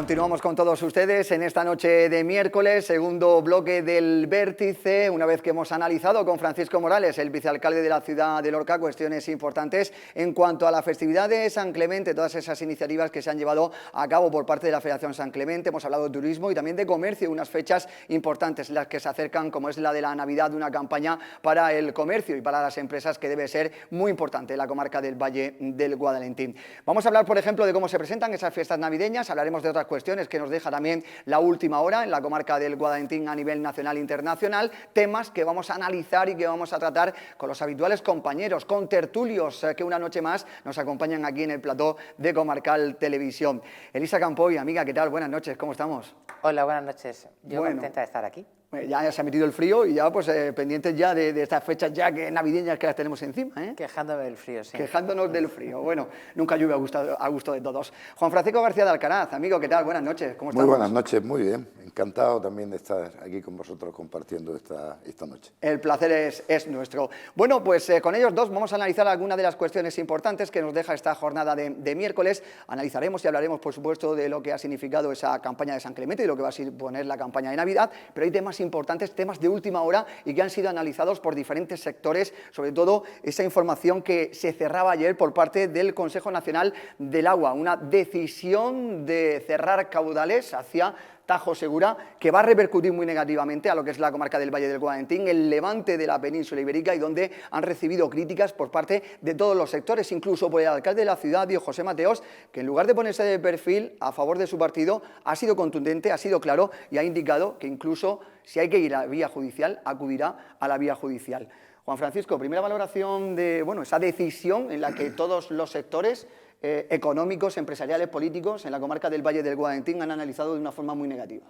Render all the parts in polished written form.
Continuamos con todos ustedes en esta noche de miércoles, segundo bloque del Vértice, una vez que hemos analizado con Francisco Morales, el vicealcalde de la ciudad de Lorca, cuestiones importantes en cuanto a la festividad de San Clemente, todas esas iniciativas que se han llevado a cabo por parte de la Federación San Clemente. Hemos hablado de turismo y también de comercio, unas fechas importantes las que se acercan, como es la de la Navidad, una campaña para el comercio y para las empresas que debe ser muy importante en la comarca del Valle del Guadalentín. Vamos a hablar, por ejemplo, de cómo se presentan esas fiestas navideñas, hablaremos de otras cuestiones que nos deja también la última hora en la comarca del Guadalentín a nivel nacional e internacional, temas que vamos a analizar y que vamos a tratar con los habituales compañeros, con tertulios que una noche más nos acompañan aquí en el plató de Comarcal Televisión. Elisa Campoy, amiga, ¿qué tal? Buenas noches, ¿cómo estamos? Hola, buenas noches. Yo Bueno, contenta de estar aquí. Ya se ha metido el frío y ya pues pendientes ya de estas fechas ya que navideñas que las tenemos encima, ¿eh? Quejándome del frío, sí. Quejándonos del frío. Bueno, nunca llueve a gusto de todos. Juan Francisco García de Alcaraz, amigo, ¿qué tal? Buenas noches, ¿cómo estamos? Muy buenas noches, muy bien. Encantado también de estar aquí con vosotros compartiendo esta noche. El placer es nuestro. Bueno, pues con ellos dos vamos a analizar algunas de las cuestiones importantes que nos deja esta jornada de miércoles. Analizaremos y hablaremos, por supuesto, de lo que ha significado esa campaña de San Clemente y lo que va a suponer la campaña de Navidad, pero hay temas importantes, temas de última hora y que han sido analizados por diferentes sectores, sobre todo esa información que se cerraba ayer por parte del Consejo Nacional del Agua, una decisión de cerrar caudales hacia Tajo Segura, que va a repercutir muy negativamente a lo que es la comarca del Valle del Guadalentín, el levante de la península ibérica, y donde han recibido críticas por parte de todos los sectores, incluso por el alcalde de la ciudad, Diego José Mateos, que en lugar de ponerse de perfil a favor de su partido, ha sido contundente, ha sido claro y ha indicado que incluso si hay que ir a la vía judicial, acudirá a la vía judicial. Juan Francisco, primera valoración de esa decisión en la que todos los sectores económicos, empresariales, políticos en la comarca del Valle del Guadalentín han analizado de una forma muy negativa.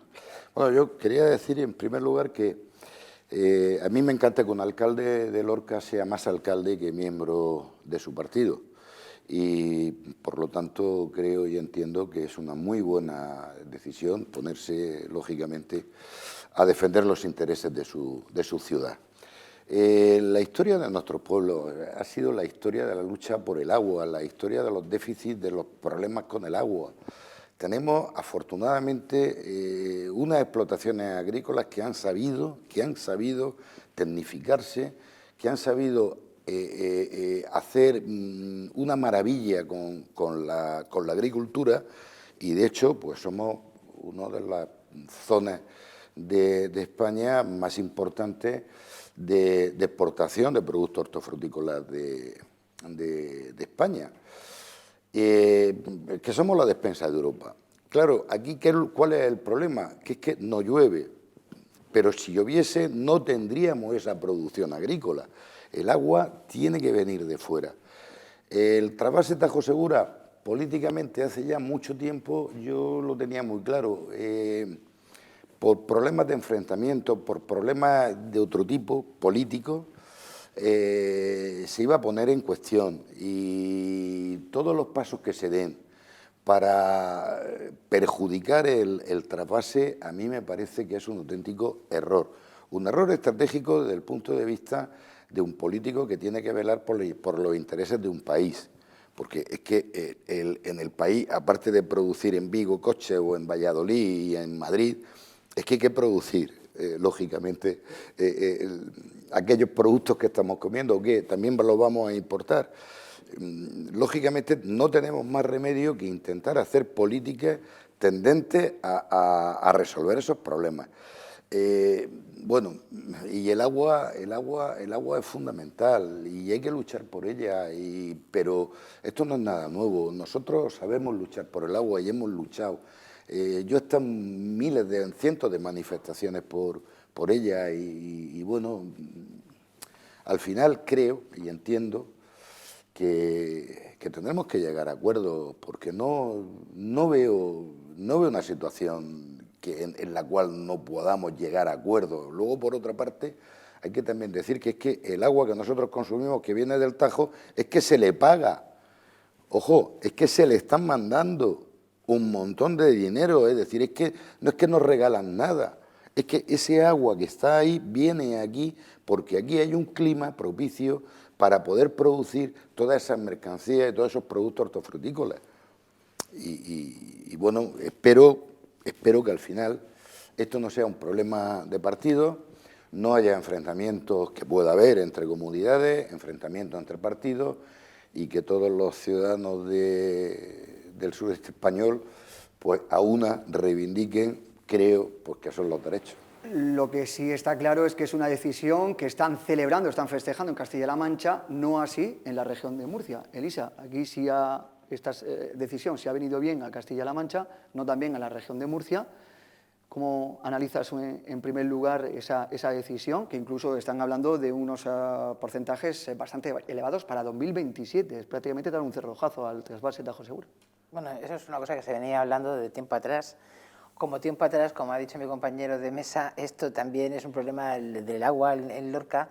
Bueno, yo quería decir en primer lugar que a mí me encanta que un alcalde de Lorca sea más alcalde que miembro de su partido y por lo tanto creo y entiendo que es una muy buena decisión ponerse lógicamente a defender los intereses de su ciudad. La historia de nuestro pueblo ha sido la historia de la lucha por el agua, la historia de los déficits, de los problemas con el agua. Tenemos afortunadamente unas explotaciones agrícolas que han sabido tecnificarse, que han sabido hacer una maravilla con la agricultura y de hecho pues somos una de las zonas de España más importantes de exportación de productos hortofrutícolas de España, que somos la despensa de Europa. Claro, aquí ¿cuál es el problema? Que es que no llueve, pero si lloviese no tendríamos esa producción agrícola. El agua tiene que venir de fuera. El trasvase Tajo Segura, políticamente hace ya mucho tiempo yo lo tenía muy claro. Por problemas de enfrentamiento, por problemas de otro tipo, políticos, se iba a poner en cuestión y todos los pasos que se den para perjudicar el trasvase a mí me parece que es un auténtico error. Un error estratégico desde el punto de vista de un político que tiene que velar por los intereses de un país. Porque es que en el país, aparte de producir en Vigo coches o en Valladolid y en Madrid, es que hay que producir, lógicamente, aquellos productos que estamos comiendo, que también los vamos a importar. Lógicamente, no tenemos más remedio que intentar hacer políticas tendentes a resolver esos problemas. Bueno, y el agua es fundamental y hay que luchar por ella, pero esto no es nada nuevo. Nosotros sabemos luchar por el agua y hemos luchado. Yo he estado en cientos de manifestaciones por ella y bueno, al final creo y entiendo que tendremos que llegar a acuerdos porque no veo una situación en la cual no podamos llegar a acuerdos. Luego, por otra parte, hay que también decir que es que el agua que nosotros consumimos, que viene del Tajo, es que se le paga. Ojo, es que se le están mandando un montón de dinero, es decir, no es que nos regalan nada, es que ese agua que está ahí viene aquí porque aquí hay un clima propicio para poder producir todas esas mercancías y todos esos productos hortofrutícolas. y bueno, espero que al final esto no sea un problema de partido, no haya enfrentamientos que pueda haber entre comunidades, enfrentamientos entre partidos, y que todos los ciudadanos del sureste español pues a una reivindiquen, creo, pues que son los derechos. Lo que sí está claro es que es una decisión que están celebrando, están festejando en Castilla-La Mancha, no así en la región de Murcia. Elisa, aquí sí esta decisión se ha venido bien a Castilla-La Mancha, no también a la región de Murcia. ¿Cómo analizas en primer lugar esa decisión? Que incluso están hablando de unos porcentajes bastante elevados para 2027. Es prácticamente dar un cerrojazo al trasvase Tajo Segura. Bueno, eso es una cosa que se venía hablando de tiempo atrás. Como tiempo atrás, como ha dicho mi compañero de mesa, esto también es un problema del agua en Lorca.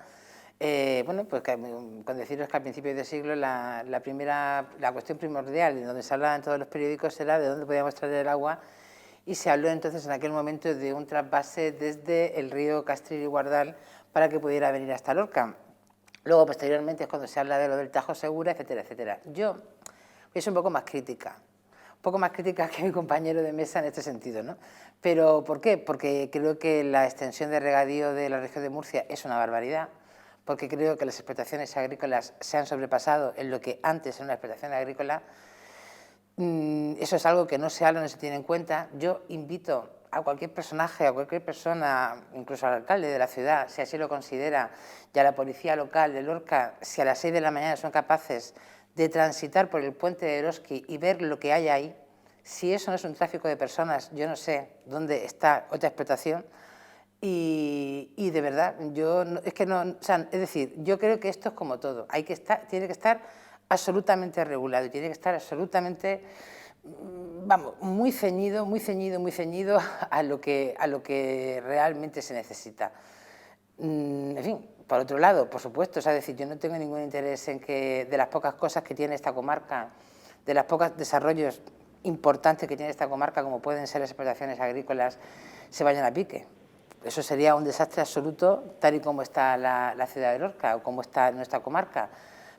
Bueno, pues con deciros que al principio del siglo la cuestión primordial, donde se hablaba en todos los periódicos, era de dónde podíamos traer el agua, y se habló entonces en aquel momento de un trasvase desde el río Castril y Guardal para que pudiera venir hasta Lorca. Luego, posteriormente, es cuando se habla de lo del Tajo Segura, etcétera, etcétera. Yo soy un poco más crítica que mi compañero de mesa en este sentido, ¿no? Pero, ¿por qué? Porque creo que la extensión de regadío de la región de Murcia es una barbaridad, porque creo que las explotaciones agrícolas se han sobrepasado en lo que antes era una explotación agrícola. Eso es algo que no se habla, no se tiene en cuenta. Yo invito a cualquier personaje, a cualquier persona, incluso al alcalde de la ciudad, si así lo considera, y a la policía local de Lorca, si a las 6 de la mañana son capaces de transitar por el puente de Eroski y ver lo que hay ahí, si eso no es un tráfico de personas, yo no sé dónde está otra explotación. Y de verdad, es decir, yo creo que esto es como todo, tiene que estar absolutamente regulado y tiene que estar absolutamente, vamos, muy ceñido a lo que realmente se necesita. En fin, por otro lado, por supuesto, es decir, yo no tengo ningún interés en que de las pocas cosas que tiene esta comarca, de los pocos desarrollos importantes que tiene esta comarca, como pueden ser las explotaciones agrícolas, se vayan a pique. Eso sería un desastre absoluto, tal y como está la ciudad de Lorca o como está nuestra comarca.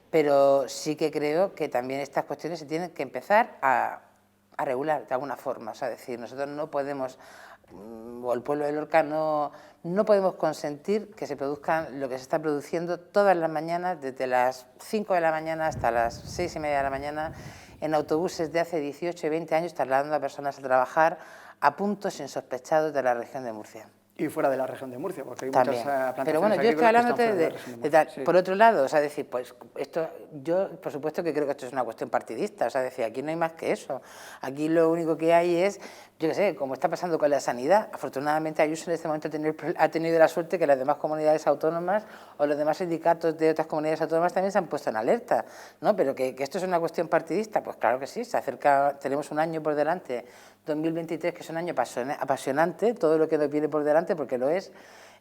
Pero sí que creo que también estas cuestiones se tienen que empezar a regular de alguna forma. O sea, decir, nosotros no podemos, o el pueblo de Lorca no podemos consentir que se produzcan lo que se está produciendo todas las mañanas, desde las 5 de la mañana hasta las 6:30 de la mañana, en autobuses de hace 18 y 20 años, trasladando a personas a trabajar a puntos insospechados de la región de Murcia. Y fuera de la región de Murcia, porque hay También. muchas plantaciones. Pero bueno, yo estoy hablando de tal. Sí. Por otro lado, o sea, decir, pues esto, yo por supuesto que creo que esto es una cuestión partidista, o sea, decir, aquí no hay más que eso. Aquí lo único que hay es, yo qué sé, como está pasando con la sanidad. Afortunadamente Ayuso en este momento ha tenido la suerte que las demás comunidades autónomas o los demás sindicatos de otras comunidades autónomas también se han puesto en alerta, ¿no? Pero que esto es una cuestión partidista, pues claro que sí, se acerca, tenemos un año por delante, 2023, que es un año apasionante, todo lo que nos viene por delante, porque lo es,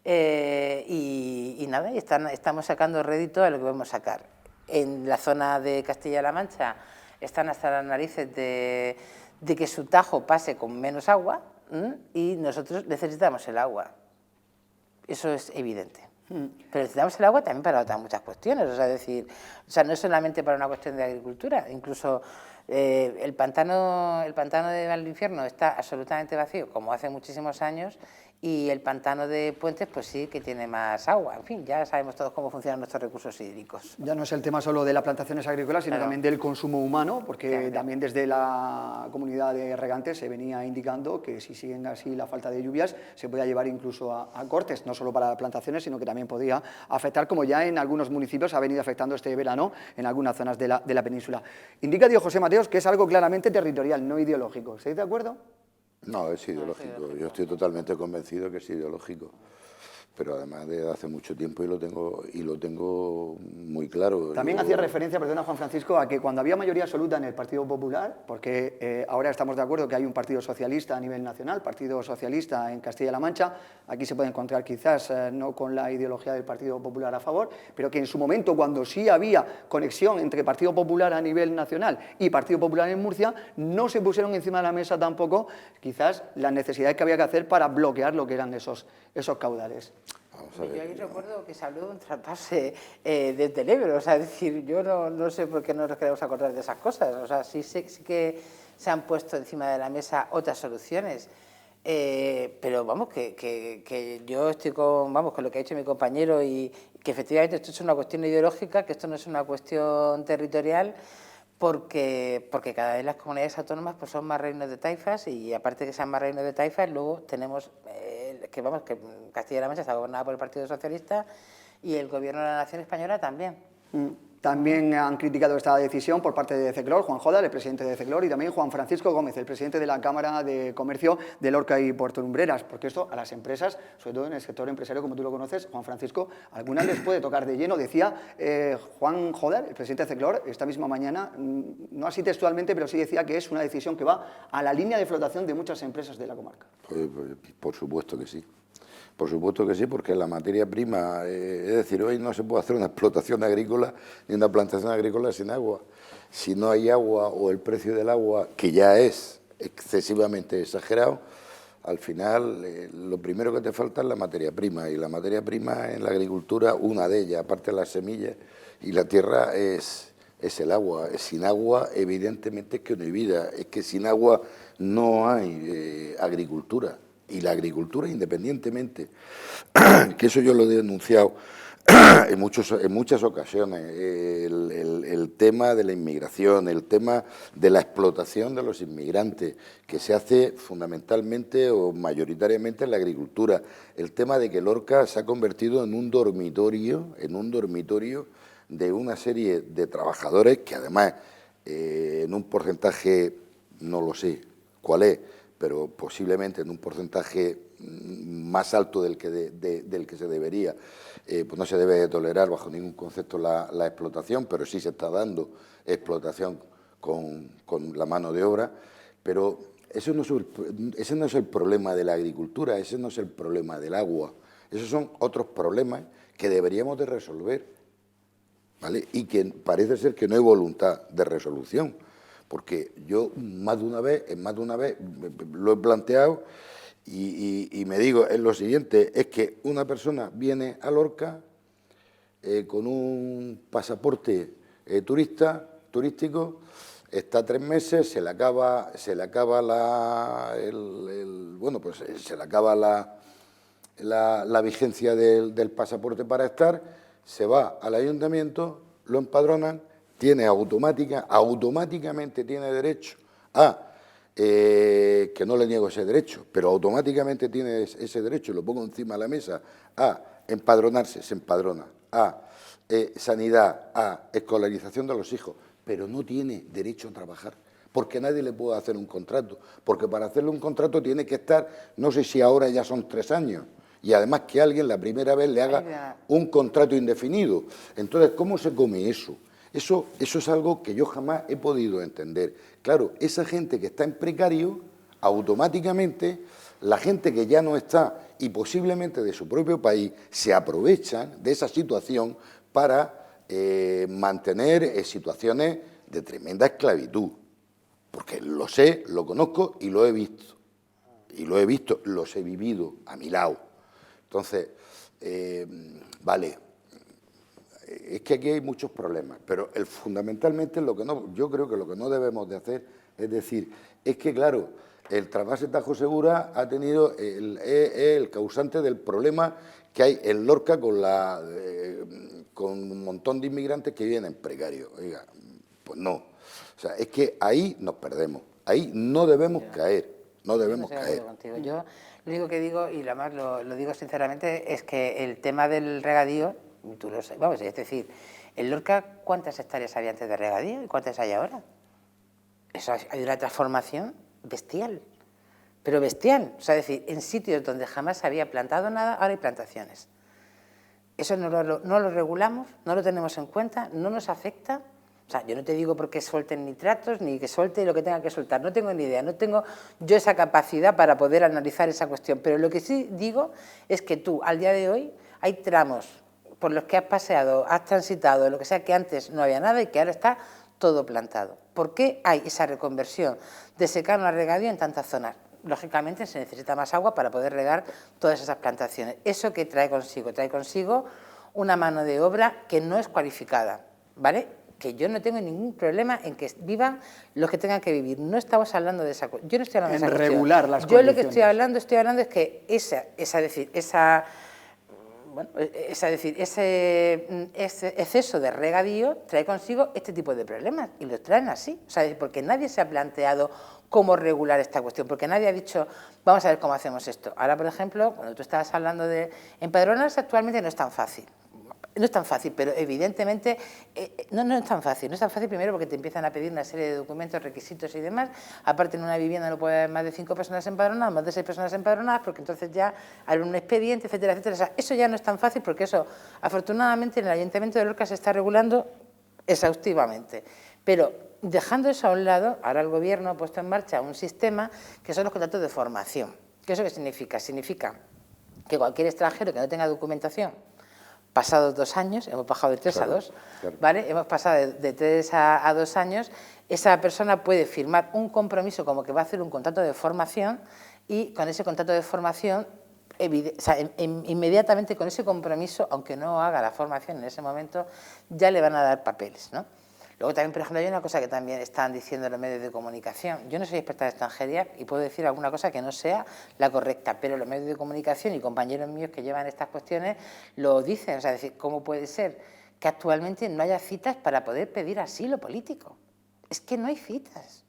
y nada, estamos sacando rédito a lo que podemos sacar. En la zona de Castilla-La Mancha están hasta las narices de que su Tajo pase con menos agua, y nosotros necesitamos el agua. Eso es evidente. Pero necesitamos el agua también para otras muchas cuestiones, o sea, decir, no es solamente para una cuestión de agricultura, incluso el pantano de Valinfierno está absolutamente vacío, como hace muchísimos años, y el pantano de Puentes, pues sí que tiene más agua. En fin, ya sabemos todos cómo funcionan nuestros recursos hídricos. Ya no es el tema solo de las plantaciones agrícolas, sino también del consumo humano, porque claro, también desde la comunidad de regantes se venía indicando que si siguen así la falta de lluvias, se podía llevar incluso a cortes, no solo para plantaciones, sino que también podía afectar, como ya en algunos municipios ha venido afectando este verano en algunas zonas de la península. Indica Dios José Mateos que es algo claramente territorial, no ideológico. ¿Estáis de acuerdo? No, es ideológico. Yo estoy totalmente convencido que es ideológico. Pero además desde hace mucho tiempo y lo tengo muy claro. También hacía referencia, perdona Juan Francisco, a que cuando había mayoría absoluta en el Partido Popular, porque ahora estamos de acuerdo que hay un partido socialista a nivel nacional, Partido Socialista en Castilla-La Mancha, aquí se puede encontrar quizás no con la ideología del Partido Popular a favor, pero que en su momento, cuando sí había conexión entre Partido Popular a nivel nacional y Partido Popular en Murcia, no se pusieron encima de la mesa tampoco quizás las necesidades que había que hacer para bloquear lo que eran esos caudales. Yo ahí recuerdo que se habló de un traspase desde el Ebro, o sea, es decir, yo no sé por qué no nos queremos acordar de esas cosas, o sea, sí que se han puesto encima de la mesa otras soluciones. Pero vamos, que yo estoy con lo que ha dicho mi compañero y que efectivamente esto es una cuestión ideológica, que esto no es una cuestión territorial, porque cada vez las comunidades autónomas pues son más reinos de taifas y aparte de que sean más reinos de taifas, luego tenemos que Castilla-La Mancha está gobernada por el Partido Socialista y el Gobierno de la Nación Española también. También han criticado esta decisión por parte de Ceclor, Juan Joda, el presidente de Ceclor, y también Juan Francisco Gómez, el presidente de la Cámara de Comercio de Lorca y Puerto Lumbreras, porque esto a las empresas, sobre todo en el sector empresario como tú lo conoces, Juan Francisco, algunas les puede tocar de lleno. Decía Juan Joda, el presidente de Ceclor, esta misma mañana, no así textualmente, pero sí decía que es una decisión que va a la línea de flotación de muchas empresas de la comarca. Por supuesto que sí. Por supuesto que sí, porque la materia prima, es decir, hoy no se puede hacer una explotación agrícola ni una plantación agrícola sin agua. Si no hay agua o el precio del agua, que ya es excesivamente exagerado, al final lo primero que te falta es la materia prima, y la materia prima en la agricultura, una de ellas, aparte de las semillas y la tierra, es el agua. Sin agua, evidentemente, es que no hay vida, es que sin agua no hay agricultura. Y la agricultura, independientemente, que eso yo lo he denunciado en muchas ocasiones, el tema de la inmigración, el tema de la explotación de los inmigrantes, que se hace fundamentalmente o mayoritariamente en la agricultura, el tema de que Lorca se ha convertido en un dormitorio de una serie de trabajadores que además en un porcentaje, no lo sé cuál es, pero posiblemente en un porcentaje más alto del que se debería, pues no se debe tolerar bajo ningún concepto la explotación, pero sí se está dando explotación con la mano de obra, pero ese no es el problema de la agricultura, ese no es el problema del agua, esos son otros problemas que deberíamos de resolver, ¿vale? Y que parece ser que no hay voluntad de resolución. Porque yo más de una vez lo he planteado y me digo, es lo siguiente, es que una persona viene a Lorca con un pasaporte turístico, está 3 meses, se le acaba la vigencia del pasaporte para estar, se va al ayuntamiento, lo empadronan, automáticamente tiene derecho a, que no le niego ese derecho, pero automáticamente tiene ese derecho, lo pongo encima de la mesa, a empadronarse, se empadrona, a sanidad, a escolarización de los hijos, pero no tiene derecho a trabajar, porque nadie le puede hacer un contrato, porque para hacerle un contrato tiene que estar, no sé si ahora ya son 3 años, y además que alguien la primera vez le haga un contrato indefinido. Entonces, ¿cómo se come eso? Eso es algo que yo jamás he podido entender. Claro, esa gente que está en precario, automáticamente, la gente que ya no está y posiblemente de su propio país, se aprovechan de esa situación para mantener situaciones de tremenda esclavitud. Porque lo sé, lo conozco y lo he visto. Los he vivido a mi lado. Entonces, vale. Es que aquí hay muchos problemas, pero fundamentalmente yo creo que lo que no debemos de hacer es decir, es que claro, el trasvase Tajo Segura ha tenido el causante del problema que hay en Lorca con un montón de inmigrantes que vienen precarios. Oiga, pues no, o sea, es que ahí nos perdemos, ahí no debemos caer, no debemos caer. Contigo. Yo lo único que digo, y además lo digo sinceramente, es que el tema del regadío, tú lo sabes, vamos, es decir, en Lorca, ¿cuántas hectáreas había antes de regadío y cuántas hay ahora? Eso hay una transformación bestial, pero bestial. O sea, es decir, en sitios donde jamás se había plantado nada, ahora hay plantaciones. Eso no lo regulamos, no lo tenemos en cuenta, no nos afecta. O sea, yo no te digo porque suelten nitratos ni que suelte lo que tenga que soltar, no tengo ni idea, no tengo yo esa capacidad para poder analizar esa cuestión, pero lo que sí digo es que tú, al día de hoy, hay tramos por los que has paseado, has transitado, lo que sea, que antes no había nada y que ahora está todo plantado. ¿Por qué hay esa reconversión de secano a regadío en tantas zonas? Lógicamente se necesita más agua para poder regar todas esas plantaciones. ¿Eso qué trae consigo? Trae consigo una mano de obra que no es cualificada, ¿vale? que yo no tengo ningún problema en que vivan los que tengan que vivir. No estamos hablando de esa cuestión. Yo no estoy hablando de esa cuestión. regular las Yo lo que condiciones. estoy hablando es que ese exceso de regadío trae consigo este tipo de problemas y los traen así. O sea, porque nadie se ha planteado cómo regular esta cuestión, porque nadie ha dicho, vamos a ver cómo hacemos esto. Ahora, por ejemplo, cuando tú estabas hablando de empadronarse, actualmente no es tan fácil. No es tan fácil, pero evidentemente no es tan fácil. No es tan fácil primero porque te empiezan a pedir una serie de documentos, requisitos y demás. Aparte, en una vivienda no puede haber más de 5 personas empadronadas, más de 6 personas empadronadas, porque entonces ya hay un expediente, etcétera, etcétera. O sea, eso ya no es tan fácil porque eso, afortunadamente, en el Ayuntamiento de Lorca se está regulando exhaustivamente. Pero dejando eso a un lado, ahora el Gobierno ha puesto en marcha un sistema que son los contratos de formación. ¿Qué eso qué significa? Significa que cualquier extranjero que no tenga documentación, pasados 2 años, hemos bajado de 3 a 2, claro. ¿vale? Hemos pasado de 3 a 2 años, esa persona puede firmar un compromiso como que va a hacer un contrato de formación y con ese contrato de formación, inmediatamente con ese compromiso, aunque no haga la formación en ese momento, ya le van a dar papeles, ¿no? Luego también, por ejemplo, hay una cosa que también están diciendo los medios de comunicación. Yo no soy experta de extranjería y puedo decir alguna cosa que no sea la correcta, pero los medios de comunicación y compañeros míos que llevan estas cuestiones lo dicen. O sea, decir, ¿cómo puede ser que actualmente no haya citas para poder pedir asilo político? Es que no hay citas.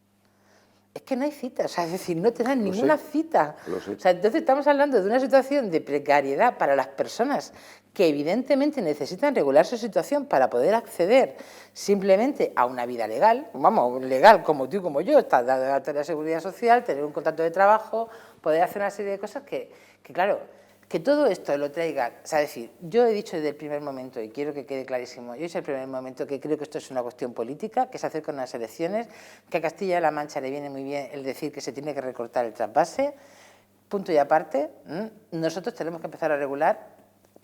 Es que no hay citas, o sea, es decir, no te dan ninguna cita. O sea, entonces estamos hablando de una situación de precariedad para las personas que evidentemente necesitan regular su situación para poder acceder simplemente a una vida legal, vamos, legal como tú y como yo, estar dado de alta de la Seguridad Social, tener un contrato de trabajo, poder hacer una serie de cosas que claro, que todo esto lo traiga, o sea, es decir, yo he dicho desde el primer momento, y quiero que quede clarísimo, yo he dicho desde el primer momento que creo que esto es una cuestión política, que se acerca a unas elecciones, que a Castilla-La Mancha le viene muy bien el decir que se tiene que recortar el trasvase, punto y aparte, nosotros tenemos que empezar a regular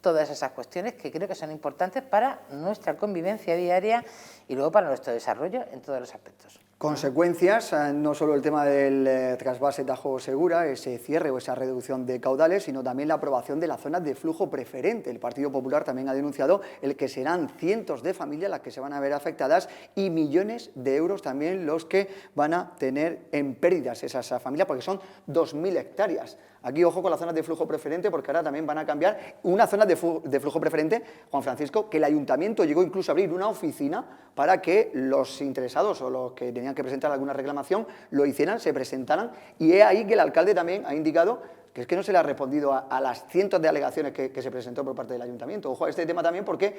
todas esas cuestiones que creo que son importantes para nuestra convivencia diaria y luego para nuestro desarrollo en todos los aspectos. Consecuencias, no solo el tema del trasvase Tajo-Segura, ese cierre o esa reducción de caudales, sino también la aprobación de las zonas de flujo preferente. El Partido Popular también ha denunciado el que serán cientos de familias las que se van a ver afectadas y millones de euros también los que van a tener en pérdidas esas familias, porque son 2.000 hectáreas. Aquí ojo con las zonas de flujo preferente, porque ahora también van a cambiar una zona de flujo preferente, Juan Francisco, que el Ayuntamiento llegó incluso a abrir una oficina para que los interesados o los que tenían que presentar alguna reclamación lo hicieran, se presentaran, y es ahí que el alcalde también ha indicado que es que no se le ha respondido a las cientos de alegaciones que se presentó por parte del Ayuntamiento. Ojo a este tema también porque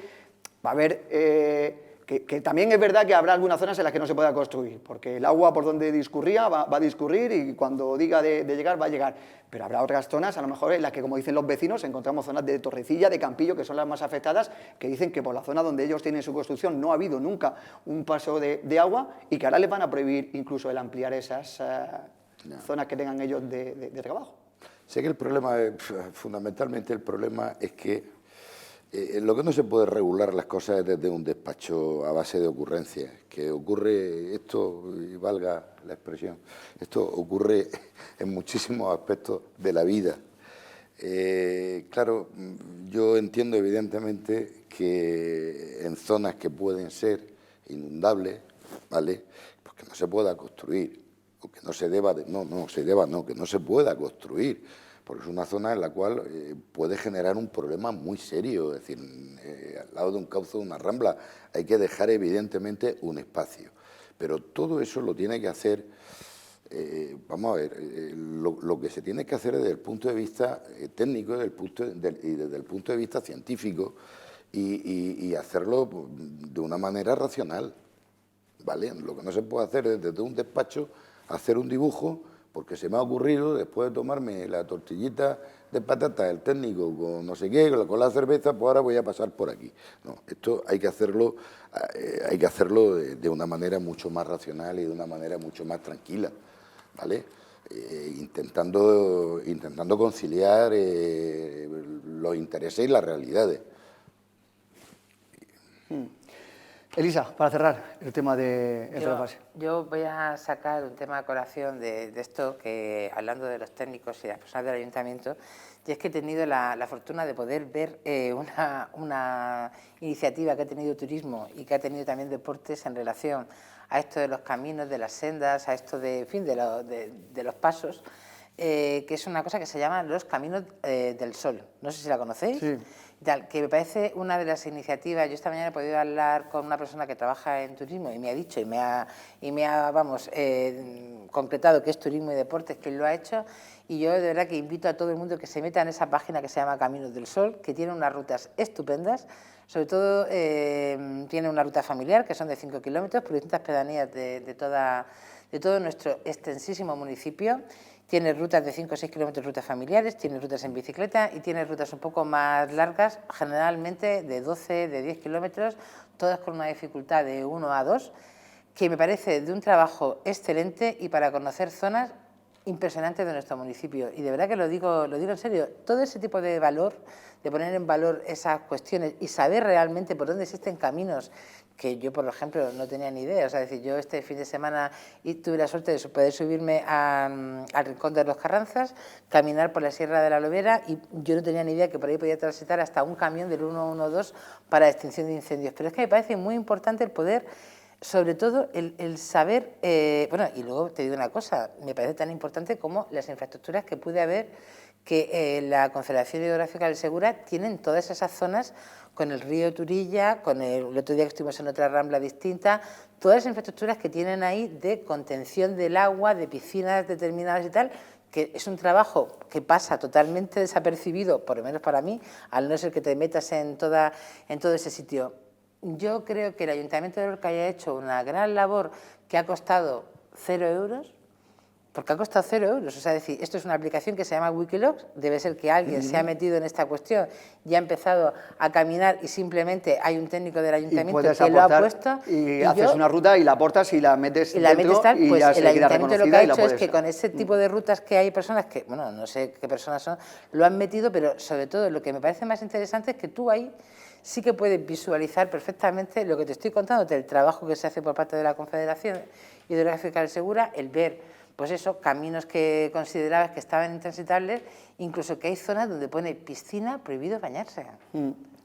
va a haber... Que también es verdad que habrá algunas zonas en las que no se pueda construir, porque el agua por donde discurría va a discurrir y cuando diga de llegar, va a llegar. Pero habrá otras zonas, a lo mejor en las que, como dicen los vecinos, encontramos zonas de Torrecilla, de Campillo, que son las más afectadas, que dicen que por la zona donde ellos tienen su construcción no ha habido nunca un paso de agua y que ahora les van a prohibir incluso el ampliar esas zonas que tengan ellos de trabajo. Sé que el problema, fundamentalmente el problema es que lo que no se puede regular las cosas es desde un despacho a base de ocurrencias, que ocurre esto, y valga la expresión, esto ocurre en muchísimos aspectos de la vida. Claro, yo entiendo evidentemente que en zonas que pueden ser inundables, ¿vale?, pues que no se pueda construir, o que no se deba, que no se pueda construir, porque es una zona en la cual puede generar un problema muy serio. Es decir, al lado de un cauce, de una rambla, hay que dejar evidentemente un espacio. Pero todo eso lo tiene que hacer, vamos a ver, lo que se tiene que hacer desde el punto de vista técnico y desde el punto de vista científico y hacerlo de una manera racional, ¿vale? Lo que no se puede hacer es desde un despacho hacer un dibujo porque se me ha ocurrido, después de tomarme la tortillita de patata, el técnico con no sé qué, con la cerveza, pues ahora voy a pasar por aquí. No, esto hay que hacerlo de una manera mucho más racional y de una manera mucho más tranquila, ¿vale? Intentando conciliar los intereses y las realidades. Elisa, para cerrar el tema del trasvase. Yo voy a sacar un tema a colación de esto, que hablando de los técnicos y las personas del ayuntamiento, y es que he tenido la fortuna de poder ver una iniciativa que ha tenido turismo y que ha tenido también deportes en relación a esto de los caminos, de las sendas, a esto de, en fin, de los pasos, que es una cosa que se llama los Caminos del Sol. No sé si la conocéis. Sí. Que me parece una de las iniciativas. Yo esta mañana he podido hablar con una persona que trabaja en turismo y me ha dicho y me ha vamos, concretado que es turismo y deportes quien lo ha hecho, y yo de verdad que invito a todo el mundo que se meta en esa página que se llama Caminos del Sol, que tiene unas rutas estupendas. Sobre todo tiene una ruta familiar que son de 5 kilómetros por distintas pedanías de todo nuestro extensísimo municipio. Tiene rutas de 5 o 6 kilómetros, rutas familiares, tiene rutas en bicicleta y tiene rutas un poco más largas, generalmente de 12, de 10 kilómetros, todas con una dificultad de 1 a 2, que me parece de un trabajo excelente y para conocer zonas impresionantes de nuestro municipio. Y de verdad que lo digo en serio, todo ese tipo de valor, de poner en valor esas cuestiones y saber realmente por dónde existen caminos que yo, por ejemplo, no tenía ni idea. O sea, decir, yo este fin de semana tuve la suerte de poder subirme al Rincón de los Carranzas, caminar por la Sierra de la Lobera, y yo no tenía ni idea que por ahí podía transitar hasta un camión del 112 para extinción de incendios. Pero es que me parece muy importante el poder, sobre todo el saber, bueno, y luego te digo una cosa, me parece tan importante como las infraestructuras que puede haber, que la Confederación Hidrográfica del Segura tienen todas esas zonas con el río Turilla, el otro día que estuvimos en otra rambla distinta, todas las infraestructuras que tienen ahí de contención del agua, de piscinas determinadas y tal, que es un trabajo que pasa totalmente desapercibido, por lo menos para mí, al no ser que te metas en todo ese sitio. Yo creo que el Ayuntamiento de Lorca haya hecho una gran labor que ha costado 0 euros, porque ha costado 0 euros. O sea, es decir, esto es una aplicación que se llama Wikilocs, debe ser que alguien se ha metido en esta cuestión y ha empezado a caminar y simplemente hay un técnico del ayuntamiento que lo ha puesto. Y haces una ruta y la aportas y la metes dentro y pues ya el se queda ayuntamiento lo que reconocida ha y la hecho es puedes... que con ese tipo de rutas que hay personas que, bueno, no sé qué personas son, lo han metido, pero sobre todo lo que me parece más interesante es que tú ahí sí que puedes visualizar perfectamente lo que te estoy contando del trabajo que se hace por parte de la Confederación Hidrográfica del Segura, el ver, pues eso, caminos que considerabas que estaban intransitables, incluso que hay zonas donde pone piscina, prohibido bañarse.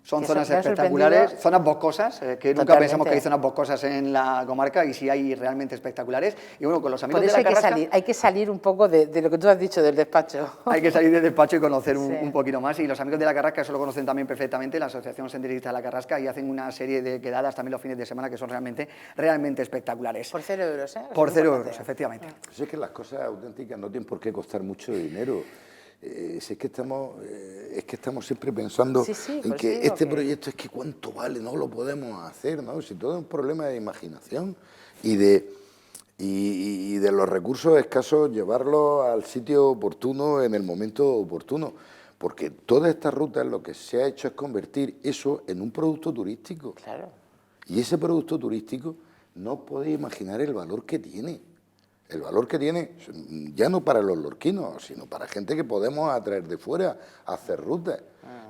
Son zonas espectaculares, zonas boscosas, que nunca pensamos que hay zonas boscosas en la comarca y sí hay realmente espectaculares. Y bueno, con los amigos de la Carrasca... hay que salir un poco de lo que tú has dicho del despacho. Hay que salir del despacho y conocer un poquito más. Y los amigos de la Carrasca, eso lo conocen también perfectamente, la Asociación Senderista de la Carrasca, y hacen una serie de quedadas también los fines de semana que son realmente espectaculares. Por 0 euros, ¿eh? Por 0 euros, efectivamente. Pues es que las cosas auténticas no tienen por qué costar mucho dinero. Si es que estamos siempre pensando en que este proyecto es que cuánto vale, no lo podemos hacer, ¿no? Si todo es un problema de imaginación y de los recursos escasos llevarlos al sitio oportuno en el momento oportuno. Porque todas estas rutas lo que se ha hecho es convertir eso en un producto turístico. Claro. Y ese producto turístico no podéis imaginar el valor que tiene. El valor que tiene, ya no para los lorquinos, sino para gente que podemos atraer de fuera a hacer rutas.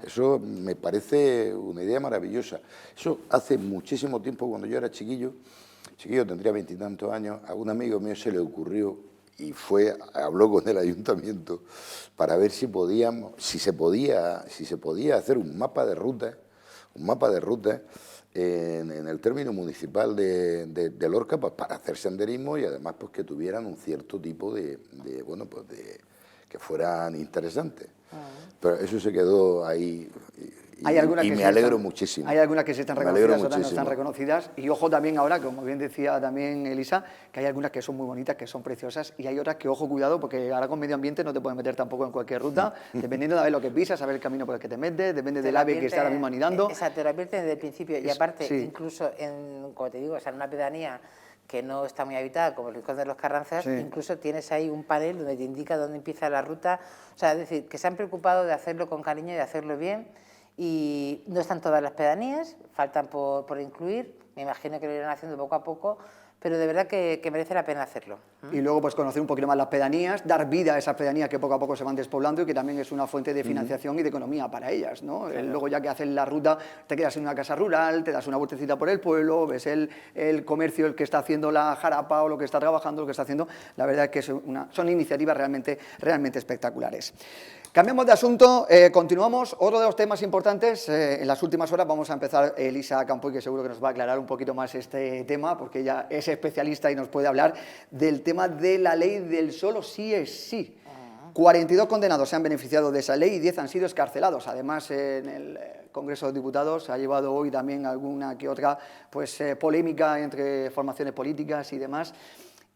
Eso me parece una idea maravillosa. Eso hace muchísimo tiempo, cuando yo era chiquillo, tendría 20 y tantos años, a un amigo mío se le ocurrió y habló con el ayuntamiento para ver si se podía hacer un mapa de rutas, en el término municipal de Lorca, pues para hacer senderismo y además pues que tuvieran un cierto tipo que fueran interesantes. Pero eso se quedó ahí y me alegro muchísimo. Hay algunas que sí están reconocidas, otras no están reconocidas. Y ojo también ahora, como bien decía también Elisa, que hay algunas que son muy bonitas, que son preciosas, y hay otras que, ojo, cuidado, porque ahora con medio ambiente no te puedes meter tampoco en cualquier ruta, dependiendo de lo que pisas, saber el camino por el que te metes, depende del ave que está ahora mismo anidando. Exacto, te lo advierten desde el principio. Y aparte, incluso como te digo, en una pedanía que no está muy habitada, como el Rincón de los Carranzas, incluso tienes ahí un panel donde te indica dónde empieza la ruta. O sea, es decir, que se han preocupado de hacerlo con cariño y de hacerlo bien. Y no están todas las pedanías, faltan por incluir, me imagino que lo irán haciendo poco a poco, pero de verdad que merece la pena hacerlo. y luego pues conocer un poquito más las pedanías, dar vida a esas pedanías que poco a poco se van despoblando y que también es una fuente de financiación y de economía para ellas, ¿no? Luego ya que haces la ruta, te quedas en una casa rural, te das una vueltecita por el pueblo, ves el comercio, el que está haciendo la jarapa o lo que está trabajando, lo que está haciendo, la verdad es que son iniciativas realmente espectaculares. Cambiamos de asunto, continuamos. Otro de los temas importantes, en las últimas horas vamos a empezar Elisa Campoy, que seguro que nos va a aclarar un poquito más este tema, porque ella es especialista y nos puede hablar del tema de la ley del solo sí es sí. 42 condenados se han beneficiado de esa ley y 10 han sido excarcelados. Además, en el Congreso de Diputados se ha llevado hoy también alguna que otra polémica entre formaciones políticas y demás.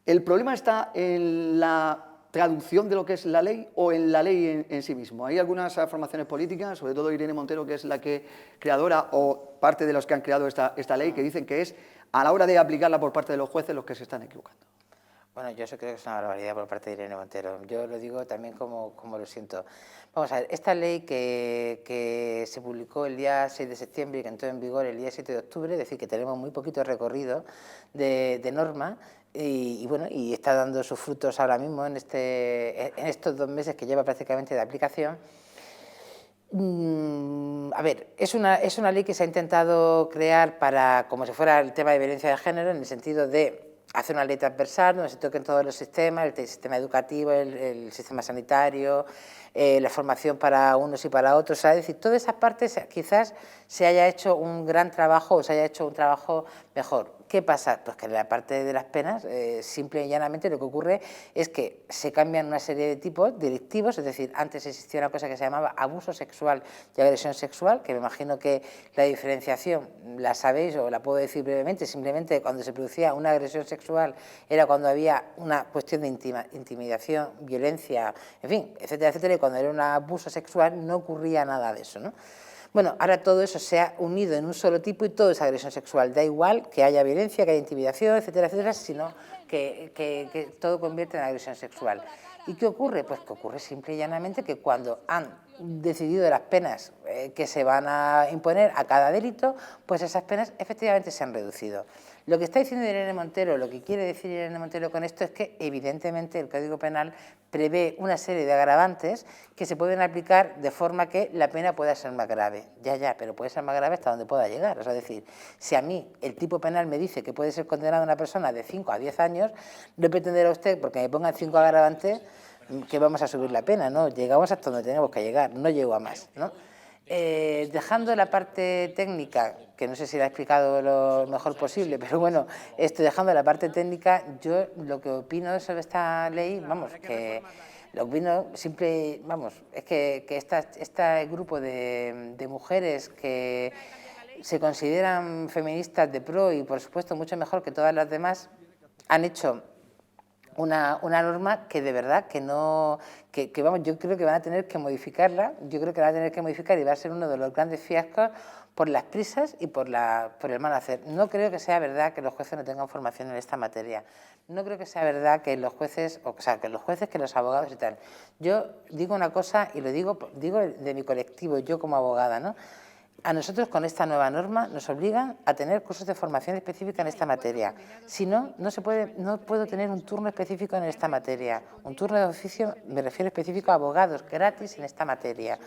¿El problema está en la traducción de lo que es la ley o en la ley en sí mismo? Hay algunas formaciones políticas, sobre todo Irene Montero, que es la creadora o parte de los que han creado esta ley, que dicen que es a la hora de aplicarla por parte de los jueces los que se están equivocando. Bueno, yo eso creo que es una barbaridad por parte de Irene Montero. Yo lo digo también como lo siento. Vamos a ver, esta ley que se publicó el día 6 de septiembre y que entró en vigor el día 7 de octubre, es decir, que tenemos muy poquito recorrido de norma, y bueno, y está dando sus frutos ahora mismo en estos 2 meses que lleva prácticamente de aplicación. A ver, es una ley que se ha intentado crear para, como si fuera el tema de violencia de género, en el sentido de hacer una ley transversal donde se toquen todos los sistemas, el sistema educativo, el sistema sanitario, la formación para unos y para otros, es decir, todas esas partes quizás se haya hecho un gran trabajo o se haya hecho un trabajo mejor. ¿Qué pasa? Pues que en la parte de las penas, simple y llanamente lo que ocurre es que se cambian una serie de tipos delictivos, es decir, antes existía una cosa que se llamaba abuso sexual y agresión sexual, que me imagino que la diferenciación la sabéis o la puedo decir brevemente, simplemente cuando se producía una agresión sexual era cuando había una cuestión de intimidación, violencia, en fin, etcétera, etcétera, y cuando era un abuso sexual no ocurría nada de eso, ¿no? Bueno, ahora todo eso se ha unido en un solo tipo y todo es agresión sexual. Da igual que haya violencia, que haya intimidación, etcétera, etcétera, sino que todo convierte en agresión sexual. ¿Y qué ocurre? Pues que ocurre simple y llanamente que cuando han decidido las penas que se van a imponer a cada delito, pues esas penas efectivamente se han reducido. Lo que está diciendo Irene Montero, lo que quiere decir Irene Montero con esto es que evidentemente el Código Penal prevé una serie de agravantes que se pueden aplicar de forma que la pena pueda ser más grave. Ya, pero puede ser más grave hasta donde pueda llegar. O sea, es decir, si a mí el tipo penal me dice que puede ser condenada una persona de 5 a 10 años, no pretenderá usted, porque me pongan 5 agravantes, que vamos a subir la pena, ¿no? Llegamos hasta donde tenemos que llegar, no llego a más, ¿no? Dejando la parte técnica, que no sé si la he explicado lo mejor posible, pero bueno, dejando la parte técnica, yo lo que opino sobre esta ley, vamos, que lo opino simple, vamos, es que este grupo de mujeres que se consideran feministas de pro y por supuesto mucho mejor que todas las demás, han hecho una norma que de verdad que no, que vamos, yo creo que van a tener que modificarla, yo creo que van a tener que modificar y va a ser uno de los grandes fiascos por las prisas y por el mal hacer. No creo que sea verdad que los jueces no tengan formación en esta materia. No creo que sea verdad que los jueces, que los abogados y tal. Yo digo una cosa y lo digo de mi colectivo, yo como abogada, ¿no? A nosotros con esta nueva norma nos obligan a tener cursos de formación específica en esta materia. Si no, no puedo tener un turno específico en esta materia. Un turno de oficio, me refiero específico a abogados gratis en esta materia.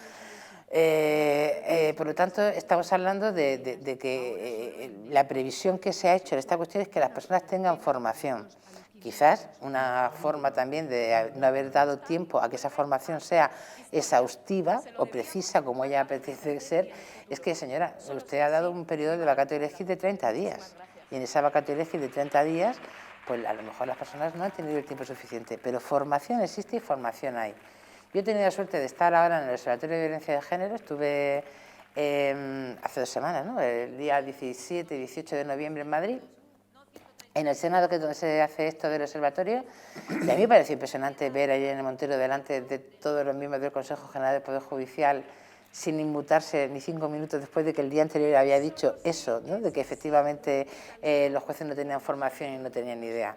Por lo tanto, estamos hablando de que la previsión que se ha hecho en esta cuestión es que las personas tengan formación. Quizás una forma también de no haber dado tiempo a que esa formación sea exhaustiva o precisa como ella pretende ser, es que, señora, usted ha dado un periodo de vacatio legis de 30 días. Y en esa vacatio legis de 30 días, pues a lo mejor las personas no han tenido el tiempo suficiente. Pero formación existe y formación hay. Yo he tenido la suerte de estar ahora en el Observatorio de Violencia de Género, estuve hace 2 semanas, ¿no? El día 17 y 18 de noviembre en Madrid, en el Senado, que es donde se hace esto del observatorio, y a mí me pareció impresionante ver a Irene Montero delante de todos los miembros del Consejo General del Poder Judicial sin inmutarse ni 5 minutos después de que el día anterior había dicho eso, ¿no? De que efectivamente los jueces no tenían formación y no tenían ni idea.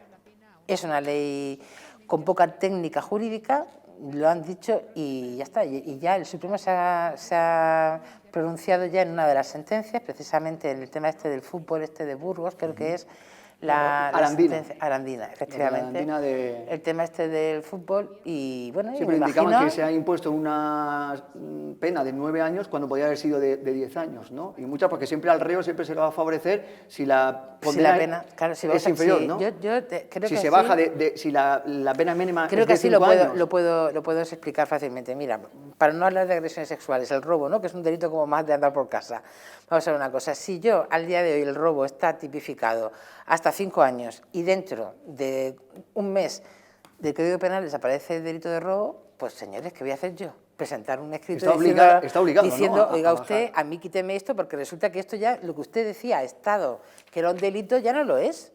Es una ley con poca técnica jurídica, lo han dicho y ya está. Y ya el Supremo se ha pronunciado ya en una de las sentencias, precisamente en el tema del fútbol de Burgos, creo que es, Arandina. Arandina, efectivamente. Arandina El tema este del fútbol y bueno, Sí, y pero me indicaban imagino... que se ha impuesto una pena de 9 años cuando podía haber sido de 10 años, ¿no? Y muchas, porque siempre al reo siempre se le va a favorecer si la condena pena, claro, si es inferior, ¿no? Creo si que se sí. baja si la pena mínima Creo es que de así 5 años. lo puedo explicar fácilmente. Mira, para no hablar de agresiones sexuales, el robo, ¿no? Que es un delito como más de andar por casa. Vamos a ver una cosa, si yo al día de hoy el robo está tipificado hasta 5 años y dentro de un mes del Código Penal desaparece el delito de robo, pues señores, ¿qué voy a hacer yo? Presentar un escrito está obligado, diciendo, ¿no? oiga a usted, bajar. a mí quíteme esto porque resulta que esto ya, lo que usted decía, Estado, que era un delito, ya no lo es.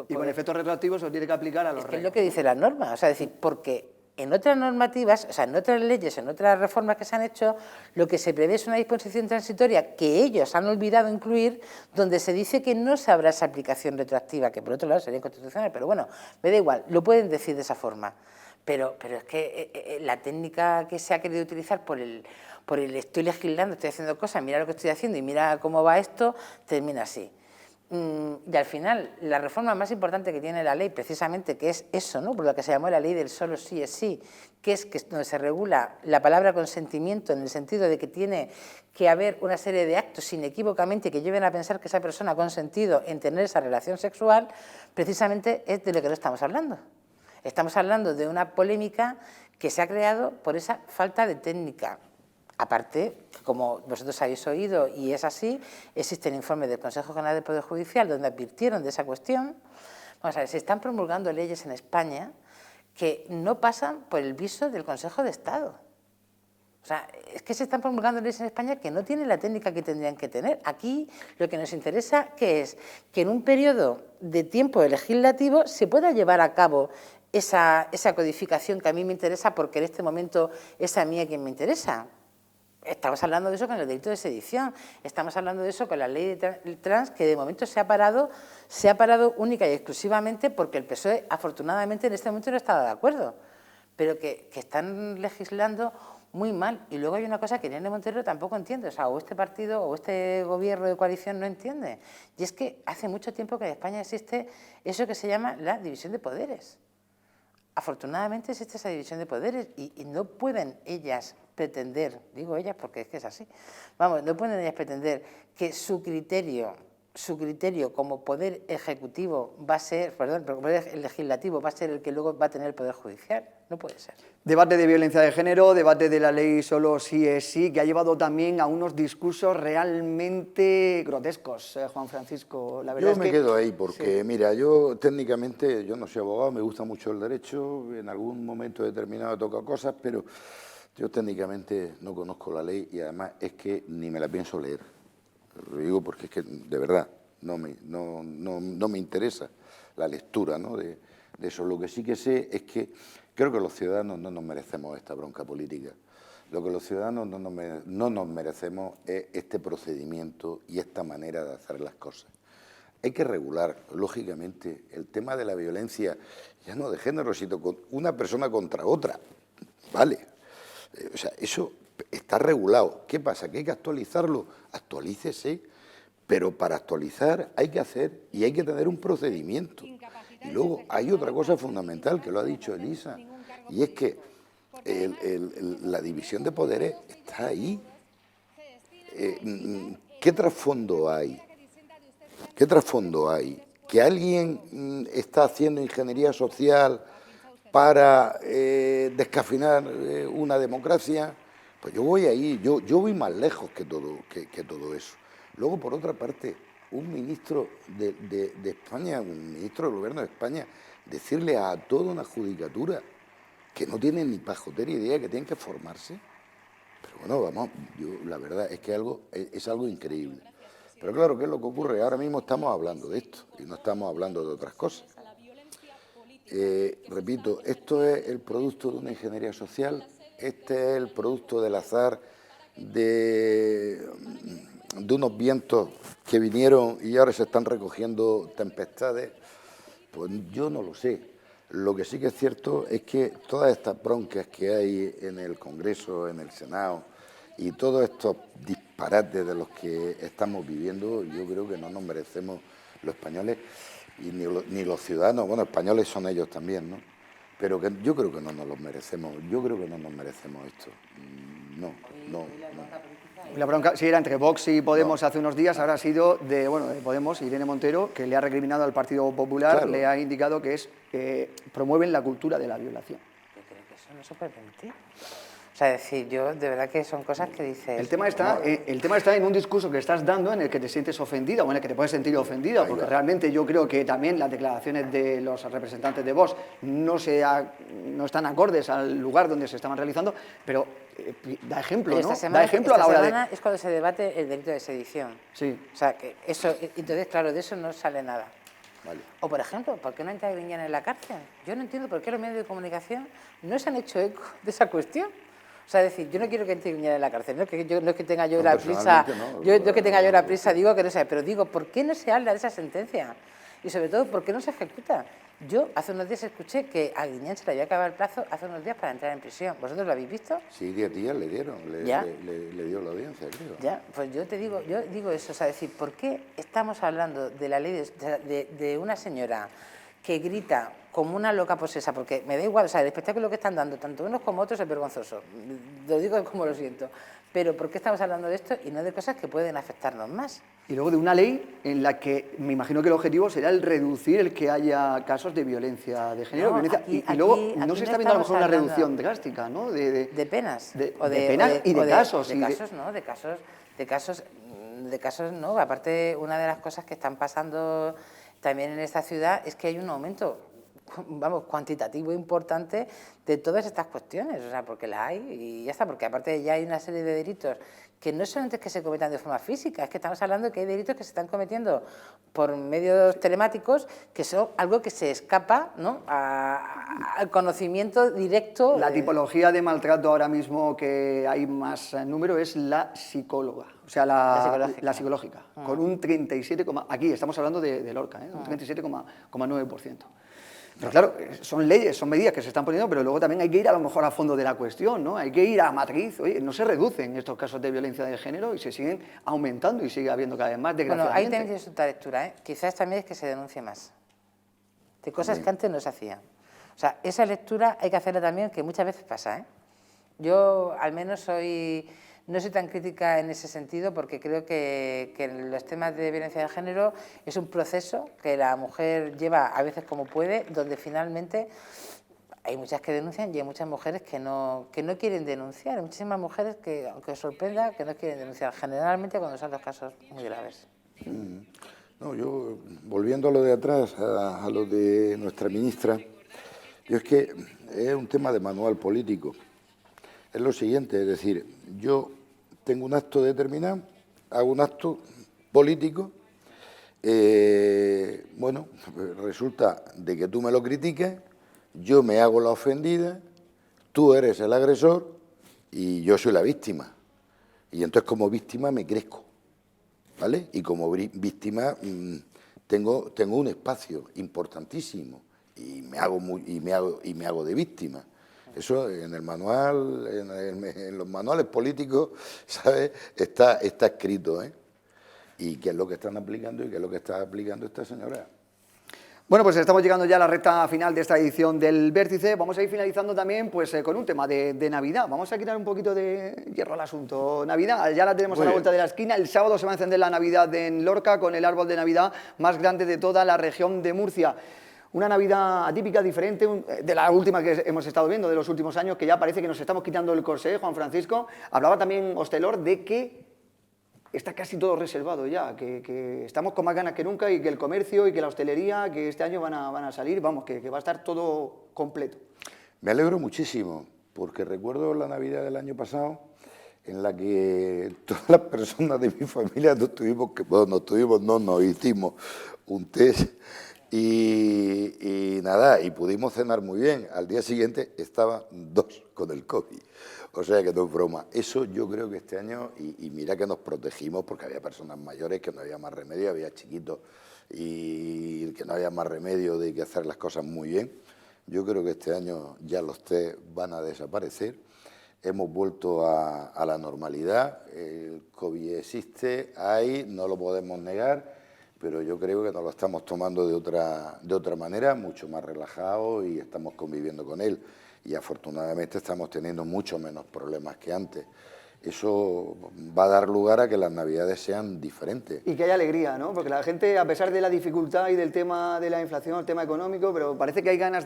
Y con efectos retroactivos se lo tiene que aplicar a los Es que es reos. lo que dice la norma, o sea, decir, porque en otras normativas, o sea, en otras leyes, en otras reformas que se han hecho, lo que se prevé es una disposición transitoria que ellos han olvidado incluir, donde se dice que no se habrá esa aplicación retroactiva, que por otro lado sería inconstitucional, pero bueno, me da igual, lo pueden decir de esa forma. Pero es que la técnica que se ha querido utilizar por el estoy legislando, estoy haciendo cosas, mira lo que estoy haciendo y mira cómo va esto, termina así. Y al final, la reforma más importante que tiene la ley, precisamente, que es eso, ¿no? Por lo que se llamó la ley del solo sí es sí, que es donde se regula la palabra consentimiento en el sentido de que tiene que haber una serie de actos inequívocamente que lleven a pensar que esa persona ha consentido en tener esa relación sexual, precisamente es de lo que no estamos hablando. Estamos hablando de una polémica que se ha creado por esa falta de técnica. Aparte, como vosotros habéis oído, y es así, existen informes del Consejo General del Poder Judicial donde advirtieron de esa cuestión. Vamos a ver, se están promulgando leyes en España que no pasan por el viso del Consejo de Estado. O sea, es que se están promulgando leyes en España que no tienen la técnica que tendrían que tener. Aquí lo que nos interesa que es que en un periodo de tiempo legislativo se pueda llevar a cabo esa codificación que a mí me interesa porque en este momento es a mí a quien me interesa. Estamos hablando de eso con el delito de sedición, estamos hablando de eso con la ley de trans, que de momento se ha parado única y exclusivamente porque el PSOE, afortunadamente, en este momento no estaba de acuerdo, pero que están legislando muy mal. Y luego hay una cosa que Irene Montero tampoco entiende, o sea, o este partido o este gobierno de coalición no entiende, y es que hace mucho tiempo que en España existe eso que se llama la división de poderes. Afortunadamente existe esa división de poderes y no pueden ellas pretender, digo ellas porque es que es así, vamos, no pueden ellas pretender que su criterio como poder ejecutivo va a ser, perdón, pero poder legislativo va a ser el que luego va a tener el poder judicial, no puede ser. Debate de violencia de género, debate de la ley solo sí es sí, que ha llevado también a unos discursos realmente grotescos, Juan Francisco. La verdad Yo me quedo ahí porque, mira, yo técnicamente, yo no soy abogado, me gusta mucho el derecho, en algún momento determinado he tocado cosas, pero yo técnicamente no conozco la ley y además es que ni me la pienso leer. Lo digo porque es que de verdad no me interesa la lectura, ¿no? de eso. Lo que sí que sé es que creo que los ciudadanos no nos merecemos esta bronca política. Lo que los ciudadanos no nos merecemos es este procedimiento y esta manera de hacer las cosas. Hay que regular, lógicamente, el tema de la violencia, ya no de género, sino con una persona contra otra. ¿Vale? O sea, eso está regulado. ¿Qué pasa? ¿Que hay que actualizarlo? Actualícese, pero para actualizar hay que hacer y hay que tener un procedimiento. Y luego hay otra cosa fundamental que lo ha dicho Elisa, y es que la división de poderes está ahí. ¿Qué trasfondo hay? ¿Qué trasfondo hay? ¿Que alguien está haciendo ingeniería social para descafeinar una democracia? Pues yo voy ahí, yo voy más lejos que todo eso. Luego, por otra parte, un ministro de España, un ministro del Gobierno de España, decirle a toda una judicatura que no tienen ni pajotera idea, que tienen que formarse. Pero bueno, vamos, la verdad es que es algo increíble. Pero claro, ¿qué es lo que ocurre? Ahora mismo estamos hablando de esto y no estamos hablando de otras cosas. Repito, esto es el producto de una ingeniería social, este es el producto del azar de unos vientos que vinieron y ahora se están recogiendo tempestades. Pues yo no lo sé. Lo que sí que es cierto es que todas estas broncas que hay en el Congreso, en el Senado y todos estos disparates de los que estamos viviendo, yo creo que no nos merecemos los españoles. y ni los ciudadanos, bueno, españoles son ellos también, ¿no? Pero que yo creo que no nos los merecemos, yo creo que no nos merecemos esto. No, no, no. La bronca, sí, era entre Vox y Podemos hace unos días, ahora ha sido de Podemos, Irene Montero, que le ha recriminado al Partido Popular, Claro. le ha indicado que promueven la cultura de la violación. Yo creo que eso no se puede permitir. O sea, decir, yo de verdad que son cosas que dices... El tema está en un discurso que estás dando en el que te sientes ofendida o en el que te puedes sentir ofendida, porque realmente yo creo que también las declaraciones de los representantes de Vox no están acordes al lugar donde se estaban realizando, pero da ejemplo, Pero ¿no? esta semana, Da ejemplo a la hora semana es cuando se debate el delito de sedición. Sí. O sea, que eso, entonces, claro, de eso no sale nada. Vale. O, por ejemplo, ¿por qué no entra Griñán en la cárcel? Yo no entiendo por qué los medios de comunicación no se han hecho eco de esa cuestión. O sea, decir, yo no quiero que entre Griñán en la cárcel, no es que tenga yo No, la prisa, personalmente no. yo no es que tenga yo la prisa, digo que no sé, pero digo, ¿por qué no se habla de esa sentencia? Y sobre todo, ¿por qué no se ejecuta? Yo hace unos días escuché que a Griñán se le había acabado el plazo hace unos días para entrar en prisión. ¿Vosotros lo habéis visto? Sí, 10 días le dieron, le dio la audiencia, creo. Ya, pues yo digo eso, o sea, decir, ¿por qué estamos hablando de la ley de una señora que grita como una loca posesa? Porque me da igual, o sea, el espectáculo que están dando, tanto unos como otros, es vergonzoso. Lo digo como lo siento. Pero ¿por qué estamos hablando de esto y no de cosas que pueden afectarnos más? Y luego de una ley en la que me imagino que el objetivo será el reducir el que haya casos de violencia de género. No, violencia, aquí- y luego aquí no se no está viendo a lo estamos mejor una hablando reducción drástica, ¿no? De penas. de penas y de casos. De casos, ¿no? De casos, no. Aparte, una de las cosas que están pasando también en esta ciudad es que hay un aumento, vamos, cuantitativo importante de todas estas cuestiones, o sea, porque la hay y ya está, porque aparte ya hay una serie de delitos que no solamente es que se cometan de forma física, es que estamos hablando de que hay delitos que se están cometiendo por medios telemáticos, que son algo que se escapa, ¿no?, al conocimiento directo. La tipología de maltrato ahora mismo que hay más número es la psicóloga, o sea, la psicológica, con un 37, aquí estamos hablando de Lorca, un 37,9%. Pero claro, son leyes, son medidas que se están poniendo, pero luego también hay que ir a lo mejor a fondo de la cuestión, ¿no? Hay que ir a matriz. Oye, no se reducen estos casos de violencia de género y se siguen aumentando y sigue habiendo cada vez más, desgraciadamente. Bueno, ahí tenéis otra lectura, ¿eh? Quizás también es que se denuncie más, de cosas que antes no se hacían. O sea, esa lectura hay que hacerla también, que muchas veces pasa, ¿eh? Yo al menos no soy tan crítica en ese sentido, porque creo que los temas de violencia de género es un proceso que la mujer lleva a veces como puede, donde finalmente hay muchas que denuncian y hay muchas mujeres que no quieren denunciar. Hay muchísimas mujeres que, aunque os sorprenda, que no quieren denunciar, generalmente cuando son los casos muy graves. No, yo, volviendo a lo de atrás, a lo de nuestra ministra, yo es que es un tema de manual político. Es lo siguiente, es decir, yo tengo un acto determinado, hago un acto político, bueno, resulta de que tú me lo critiques, yo me hago la ofendida, tú eres el agresor y yo soy la víctima. Y entonces como víctima me crezco, ¿vale? Y como víctima tengo un espacio importantísimo y me hago de víctima. Eso en el manual, en los manuales políticos, ¿sabes? Está escrito, ¿eh? Y qué es lo que están aplicando y qué es lo que está aplicando esta señora. Bueno, pues estamos llegando ya a la recta final de esta edición del Vértice. Vamos a ir finalizando también pues, con un tema de Navidad. Vamos a quitar un poquito de hierro al asunto. Navidad, ya la tenemos a la vuelta de la esquina. El sábado se va a encender la Navidad en Lorca con el árbol de Navidad más grande de toda la región de Murcia. Una Navidad atípica, diferente, de la última que hemos estado viendo, de los últimos años, que ya parece que nos estamos quitando el corsé, Juan Francisco. Hablaba también Hostelor de que está casi todo reservado ya, que estamos con más ganas que nunca y que el comercio y que la hostelería, que este año van a salir, vamos, que va a estar todo completo. Me alegro muchísimo, porque recuerdo la Navidad del año pasado, en la que todas las personas de mi familia nos hicimos un test y nada, y pudimos cenar muy bien. Al día siguiente estaban 2 con el COVID. O sea que no es broma. Eso yo creo que este año, y mira que nos protegimos porque había personas mayores que no había más remedio, había chiquitos y que no había más remedio de que hacer las cosas muy bien. Yo creo que este año ya los test van a desaparecer. Hemos vuelto a la normalidad. El COVID existe, hay, no lo podemos negar, pero yo creo que nos lo estamos tomando de otra manera, mucho más relajado, y estamos conviviendo con él. Y afortunadamente estamos teniendo mucho menos problemas que antes. Eso va a dar lugar a que las Navidades sean diferentes. Y que haya alegría, ¿no? Porque la gente, a pesar de la dificultad y del tema de la inflación, el tema económico, pero parece que hay ganas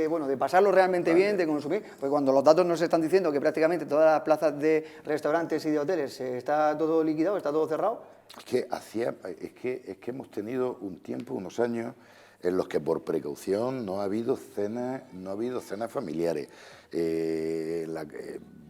bueno, de pasarlo realmente bien, de consumir. Porque cuando los datos nos están diciendo que prácticamente todas las plazas de restaurantes y de hoteles está todo liquidado, está todo cerrado. Es que hemos tenido un tiempo, unos años, en los que por precaución no ha habido cenas familiares.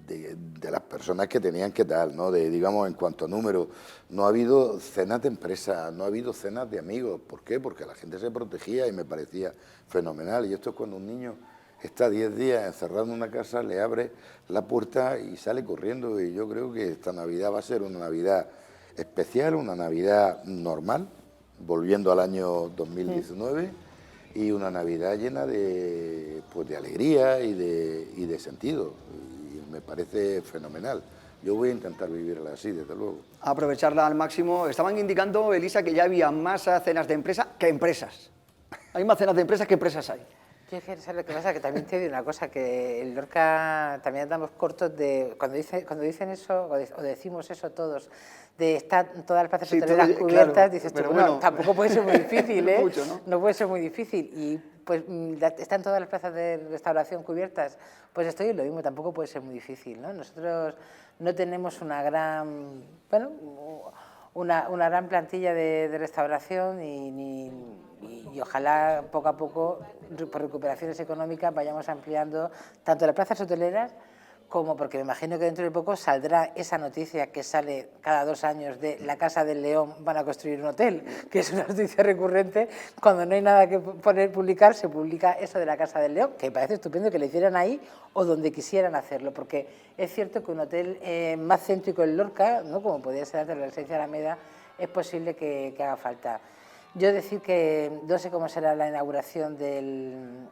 De las personas que tenían que tal, ¿no? Digamos, en cuanto a número, no ha habido cenas de empresa, no ha habido cenas de amigos. ¿Por qué? Porque la gente se protegía y me parecía fenomenal. Y esto es cuando un niño está 10 días encerrado en una casa, le abre la puerta y sale corriendo. Y yo creo que esta Navidad va a ser una Navidad especial, una Navidad normal, volviendo al año 2019, y una Navidad llena de alegría y de sentido. Me parece fenomenal. Yo voy a intentar vivirla así, desde luego. Aprovecharla al máximo. Estaban indicando, Elisa, que ya había más cenas de empresa que empresas. Hay más cenas de empresas que empresas hay. Yo es que ¿sabes lo que pasa? Que también te digo una cosa, que en Lorca también andamos cortos de... Cuando dicen eso, o decimos eso todos, de estar todas las plazas hoteleras cubiertas, claro, dices tú, bueno, tampoco puede ser muy difícil, ¿eh? Mucho, ¿no? No puede ser muy difícil. Y pues están todas las plazas de restauración cubiertas, pues estoy en lo mismo, tampoco puede ser muy difícil, ¿no? Nosotros no tenemos una gran, bueno, una gran plantilla de restauración y ojalá poco a poco, por recuperaciones económicas, vayamos ampliando tanto las plazas hoteleras como, porque me imagino que dentro de poco saldrá esa noticia que sale cada 2 años de la Casa del León van a construir un hotel, que es una noticia recurrente. Cuando no hay nada que publicar, se publica eso de la Casa del León, que me parece estupendo que lo hicieran ahí o donde quisieran hacerlo, porque es cierto que un hotel más céntrico en Lorca, ¿no?, como podría ser antes la Residencia Alameda, es posible que haga falta. Yo decir que no sé cómo será la inauguración del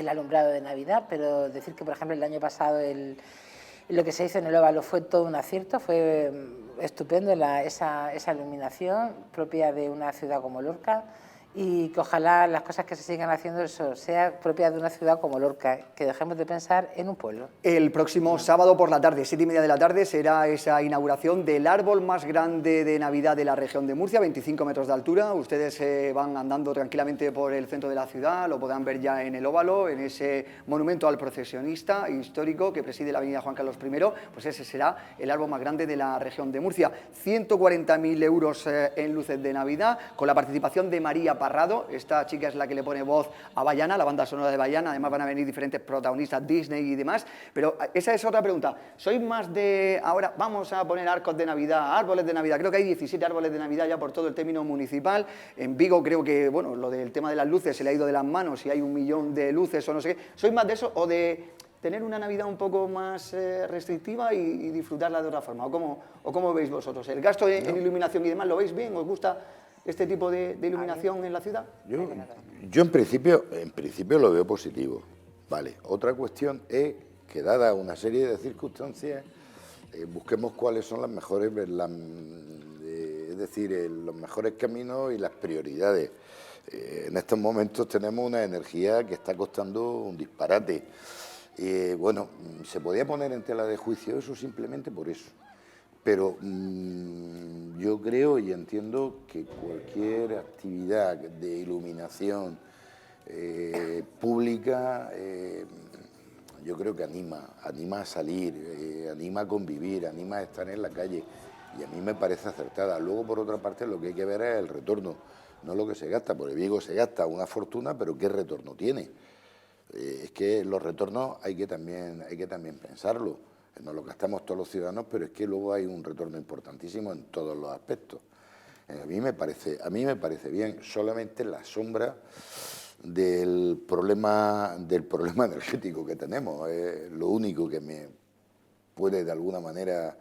alumbrado de Navidad, pero decir que, por ejemplo, el año pasado lo que se hizo en el Óvalo fue todo un acierto, fue estupendo esa iluminación propia de una ciudad como Lorca, y que ojalá las cosas que se sigan haciendo eso sea propia de una ciudad como Lorca, que dejemos de pensar en un pueblo. El próximo sábado por la tarde, 7:30 de la tarde, será esa inauguración del árbol más grande de Navidad de la región de Murcia, 25 metros de altura. Ustedes van andando tranquilamente por el centro de la ciudad, lo podrán ver ya en el Óvalo, en ese monumento al procesionista histórico que preside la avenida Juan Carlos I, pues ese será el árbol más grande de la región de Murcia. 140.000 euros en luces de Navidad, con la participación de María Parrado. Esta chica es la que le pone voz a Bayana, la banda sonora de Bayana. Además van a venir diferentes protagonistas, Disney y demás. Pero esa es otra pregunta. ¿Sois más de ahora vamos a poner arcos de Navidad, árboles de Navidad? Creo que hay 17 árboles de Navidad ya por todo el término municipal. En Vigo creo que, bueno, lo del tema de las luces se le ha ido de las manos y hay 1 millón de luces o no sé qué. ¿Sois más de eso o de tener una Navidad un poco más restrictiva y disfrutarla de otra forma? ¿O cómo veis vosotros? ¿El gasto en iluminación y demás lo veis bien? ¿Os gusta este tipo de iluminación en la ciudad? Yo en principio lo veo positivo. Vale. Otra cuestión es que, dada una serie de circunstancias, busquemos cuáles son las mejores, es decir, los mejores caminos y las prioridades. En estos momentos tenemos una energía que está costando un disparate. Bueno, se podía poner en tela de juicio eso simplemente por eso. Pero yo creo y entiendo que cualquier actividad de iluminación pública, yo creo que anima a salir, anima a convivir, anima a estar en la calle, y a mí me parece acertada. Luego, por otra parte, lo que hay que ver es el retorno, no lo que se gasta, porque Vigo se gasta una fortuna, pero ¿qué retorno tiene? Es que los retornos hay que también pensarlo. Nos lo gastamos todos los ciudadanos, pero es que luego hay un retorno importantísimo en todos los aspectos. A mí me parece bien, solamente la sombra del problema energético que tenemos. Es lo único que me puede de alguna manera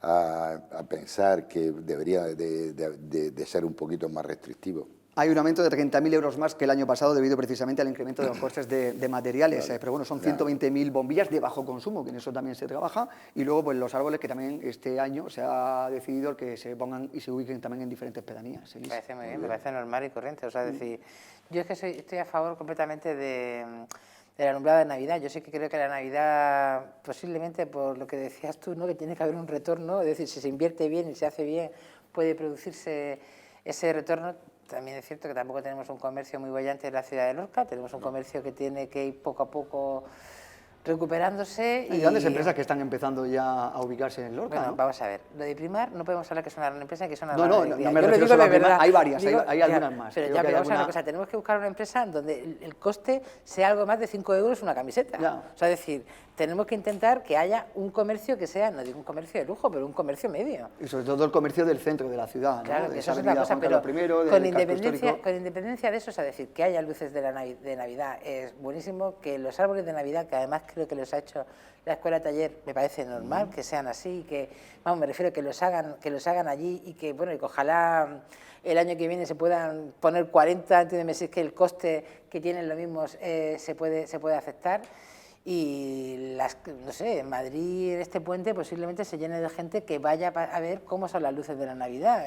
a pensar que debería de ser un poquito más restrictivo. Hay un aumento de 30.000 euros más que el año pasado debido precisamente al incremento de los costes de materiales, pero bueno, son 120.000 bombillas de bajo consumo, que en eso también se trabaja, y luego pues los árboles que también este año se ha decidido que se pongan y se ubiquen también en diferentes pedanías. Me parece muy bien, me parece normal y corriente, o sea, decir, yo es que estoy a favor completamente del alumbrado de Navidad. Yo sí que creo que la Navidad, posiblemente por lo que decías tú, ¿no?, que tiene que haber un retorno, es decir, si se invierte bien y se hace bien, puede producirse ese retorno. También es cierto que tampoco tenemos un comercio muy bollante en la ciudad de Lorca, tenemos un comercio que tiene que ir poco a poco recuperándose. Hay grandes empresas que están empezando ya a ubicarse en Lorca, Bueno, ¿no? vamos a ver, lo de Primar no podemos hablar que es una gran empresa, que es una No, gran no, alegría. no me Yo lo refiero digo solo a de Primar, verdad. hay varias, Digo, hay ya, algunas más. Pero Creo ya, que hay pero vamos a ver una alguna- cosa, tenemos que buscar una empresa donde el coste sea algo más de 5 euros una camiseta. Ya. O sea, es decir, tenemos que intentar que haya un comercio que sea, no digo un comercio de lujo, pero un comercio medio. Y sobre todo el comercio del centro de la ciudad, ¿no? Claro, De que esa eso es una avenida cosa, Juan pero Carlos I, con del casco histórico. independencia de eso, o sea, decir, que haya luces de Navidad es buenísimo, que los árboles de Navidad, que además creo que los ha hecho la Escuela Taller, me parece normal que sean así, que, vamos, me refiero a que los hagan allí y que, bueno, y que ojalá el año que viene se puedan poner 40, entiéndeme, si es que el coste que tienen los mismos se puede aceptar. Y no sé, en Madrid este puente posiblemente se llene de gente que vaya a ver cómo son las luces de la Navidad.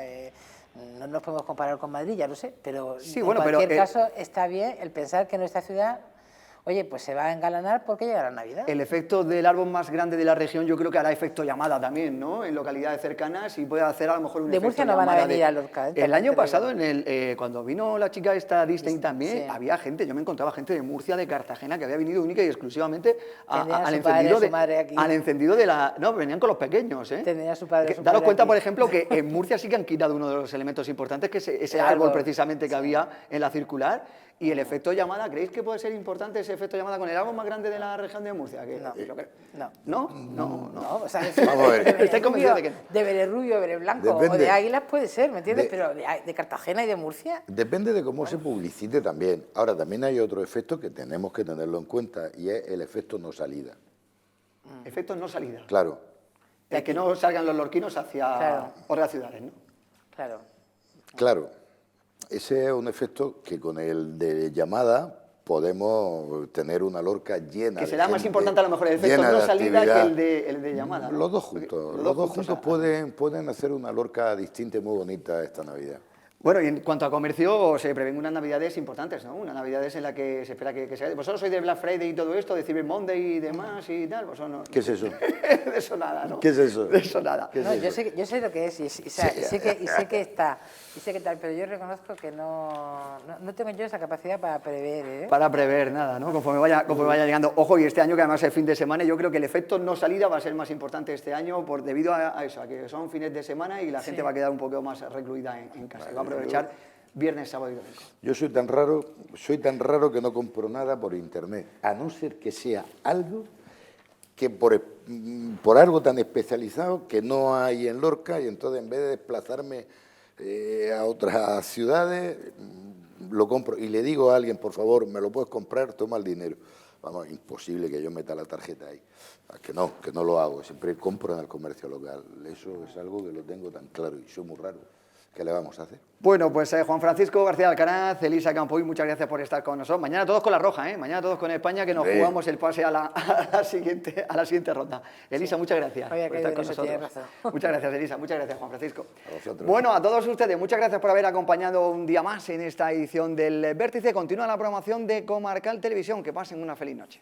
No nos podemos comparar con Madrid, ya lo sé, pero Sí, en bueno, pero, cualquier caso está bien el pensar que nuestra ciudad, oye, pues se va a engalanar porque llega la Navidad. El efecto del árbol más grande de la región yo creo que hará efecto llamada también, ¿no? En localidades cercanas y puede hacer a lo mejor un De efecto Murcia no van a llamada venir a Lorca, El también año te pasado, digo. cuando vino la chica esta Disney también, sí. había gente, yo me encontraba gente de Murcia, de Cartagena, que había venido única y exclusivamente Tendrían a al su padre, encendido a su madre aquí. al encendido de la... No, venían con los pequeños, ¿eh? Tendrían a su padre, a su Daros madre cuenta, aquí. por ejemplo, que en Murcia sí que han quitado uno de los elementos importantes, que es ese El árbol árbol, precisamente que sí. había en la circular. Y el efecto llamada, ¿creéis que puede ser importante ese efecto llamada con el árbol más grande de la región de Murcia? No. No. ¿No? No, no. No, o sea, Vamos a ver. ¿Estáis convencidos de que no? de Bererrubio, Bere Blanco o Depende. de Águilas puede ser, ¿me entiendes? De- Pero de Cartagena y de Murcia. Depende de cómo se publicite también. Ahora, también hay otro efecto que tenemos que tenerlo en cuenta y es el efecto no salida. Efecto no salida. Claro, De que no salgan los lorquinos hacia Claro. otras ciudades, ¿no? Claro. claro. Ese es un efecto que con el de llamada podemos tener una Lorca llena Que de será más gente, importante a lo mejor el efecto llena no de salida que actividad. el de llamada, ¿no? Los dos juntos. Los dos juntos pueden hacer una Lorca distinta y muy bonita esta Navidad. Bueno, y en cuanto a comercio, se prevén unas navidades importantes, ¿no? Unas navidades en las que se espera que se... ¿Vosotros sois de Black Friday y todo esto, de Cyber Monday y demás y tal? ¿Vosotros no? ¿Qué es eso? De eso nada, ¿no? ¿Qué es eso? De eso nada. ¿Qué es No, eso? yo sé lo que es y sé que está, y sé que tal, pero yo reconozco que no tengo yo esa capacidad para prever, ¿eh? Para prever nada, ¿no? Conforme vaya llegando. Ojo, y este año, que además es fin de semana, yo creo que el efecto no salida va a ser más importante este año debido a eso, a que son fines de semana y la gente va a quedar un poco más recluida en casa. Y va a aprovechar viernes, sábado y domingo. Yo soy tan raro que no compro nada por internet, a no ser que sea algo que por algo tan especializado que no hay en Lorca, y entonces en vez de desplazarme a otras ciudades, lo compro y le digo a alguien, por favor, me lo puedes comprar, toma el dinero. Vamos, imposible que yo meta la tarjeta ahí. Que no lo hago, siempre compro en el comercio local. Eso es algo que lo tengo tan claro y soy muy raro. ¿Qué le vamos a hacer? Bueno, pues Juan Francisco García Alcaraz, Elisa Campoy, muchas gracias por estar con nosotros. Mañana todos con la roja, ¿eh? Mañana todos con España, que nos jugamos el pase a la siguiente ronda. Elisa, muchas gracias Oye, por que estar con eso nosotros. tienes razón. Muchas gracias, Elisa. Muchas gracias, Juan Francisco. A vosotros. Bueno, a todos ustedes, muchas gracias por haber acompañado un día más en esta edición del Vértice. Continúa la programación de Comarcal Televisión. Que pasen una feliz noche.